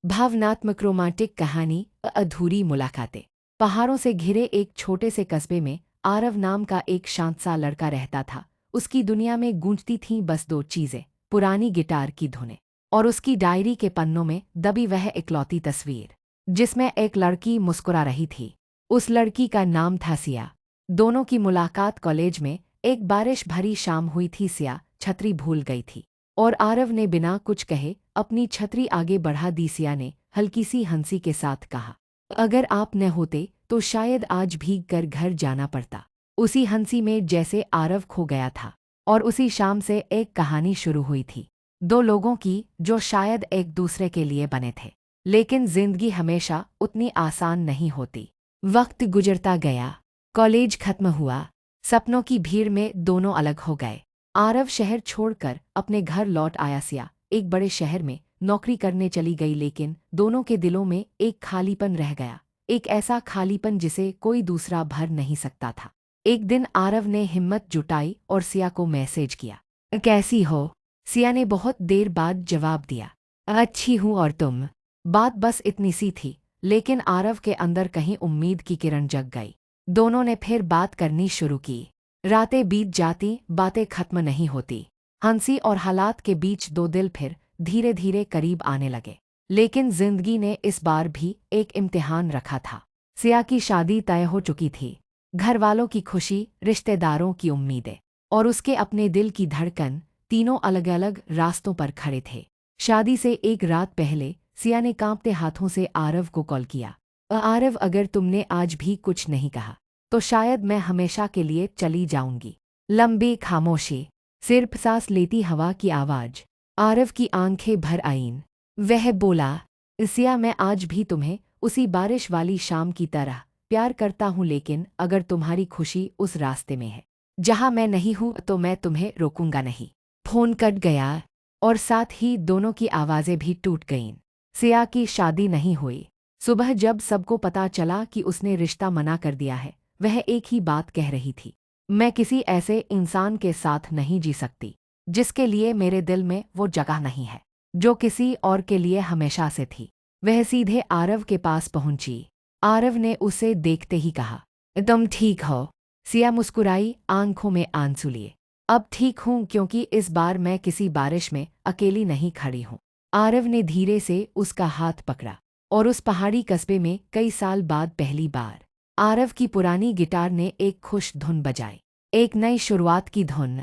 भावनात्मक रोमांटिक कहानी अधूरी मुलाकातें। पहाड़ों से घिरे एक छोटे से कस्बे में आरव नाम का एक शांत सा लड़का रहता था। उसकी दुनिया में गूंजती थीं बस दो चीजें, पुरानी गिटार की धुनें और उसकी डायरी के पन्नों में दबी वह इकलौती तस्वीर जिसमें एक लड़की मुस्कुरा रही थी। उस लड़की का नाम था सिया। दोनों की मुलाकात कॉलेज में एक बारिश भरी शाम हुई थी। सिया छतरी भूल गई थी और आरव ने बिना कुछ कहे अपनी छतरी आगे बढ़ा दी। सिया ने हल्की सी हंसी के साथ कहा, अगर आप न होते तो शायद आज भीग कर घर जाना पड़ता। उसी हंसी में जैसे आरव खो गया था और उसी शाम से एक कहानी शुरू हुई थी, दो लोगों की जो शायद एक दूसरे के लिए बने थे। लेकिन जिंदगी हमेशा उतनी आसान नहीं होती। वक्त गुजरता गया, कॉलेज खत्म हुआ, सपनों की भीड़ में दोनों अलग हो गए। आरव शहर छोड़कर अपने घर लौट आया। सिया एक बड़े शहर में नौकरी करने चली गई, लेकिन दोनों के दिलों में एक खालीपन रह गया, एक ऐसा खालीपन जिसे कोई दूसरा भर नहीं सकता था। एक दिन आरव ने हिम्मत जुटाई और सिया को मैसेज किया, कैसी हो? सिया ने बहुत देर बाद जवाब दिया, अच्छी हूँ, और तुम? बात बस इतनी सी थी, लेकिन आरव के अंदर कहीं उम्मीद की किरण जग गई। दोनों ने फिर बात करनी शुरू की। रातें बीत जाती, बातें खत्म नहीं होती। हंसी और हालात के बीच दो दिल फिर धीरे धीरे करीब आने लगे। लेकिन जिंदगी ने इस बार भी एक इम्तिहान रखा था। सिया की शादी तय हो चुकी थी। घर वालों की खुशी, रिश्तेदारों की उम्मीदें और उसके अपने दिल की धड़कन, तीनों अलग अलग रास्तों पर खड़े थे। शादी से एक रात पहले सिया ने कांपते हाथों से आरव को कॉल किया, आरव, अगर तुमने आज भी कुछ नहीं कहा तो शायद मैं हमेशा के लिए चली जाऊंगी। लंबी खामोशी, सिर्फ सांस लेती हवा की आवाज। आरव की आंखें भर आईं। वह बोला, सिया, मैं आज भी तुम्हें उसी बारिश वाली शाम की तरह प्यार करता हूँ, लेकिन अगर तुम्हारी खुशी उस रास्ते में है जहाँ मैं नहीं हूँ तो मैं तुम्हें रोकूंगा नहीं। फोन कट गया और साथ ही दोनों की आवाज़ें भी टूट गईं। सिया की शादी नहीं हुई। सुबह जब सबको पता चला कि उसने रिश्ता मना कर दिया है, वह एक ही बात कह रही थी, मैं किसी ऐसे इंसान के साथ नहीं जी सकती जिसके लिए मेरे दिल में वो जगह नहीं है जो किसी और के लिए हमेशा से थी। वह सीधे आरव के पास पहुंची। आरव ने उसे देखते ही कहा, तुम ठीक हो? सिया मुस्कुराई, आंखों में आंसू लिए। अब ठीक हूँ, क्योंकि इस बार मैं किसी बारिश में अकेली नहीं खड़ी हूँ। आरव ने धीरे से उसका हाथ पकड़ा और उस पहाड़ी कस्बे में कई साल बाद पहली बार आरव की पुरानी गिटार ने एक खुश धुन बजाई, एक नई शुरुआत की धुन।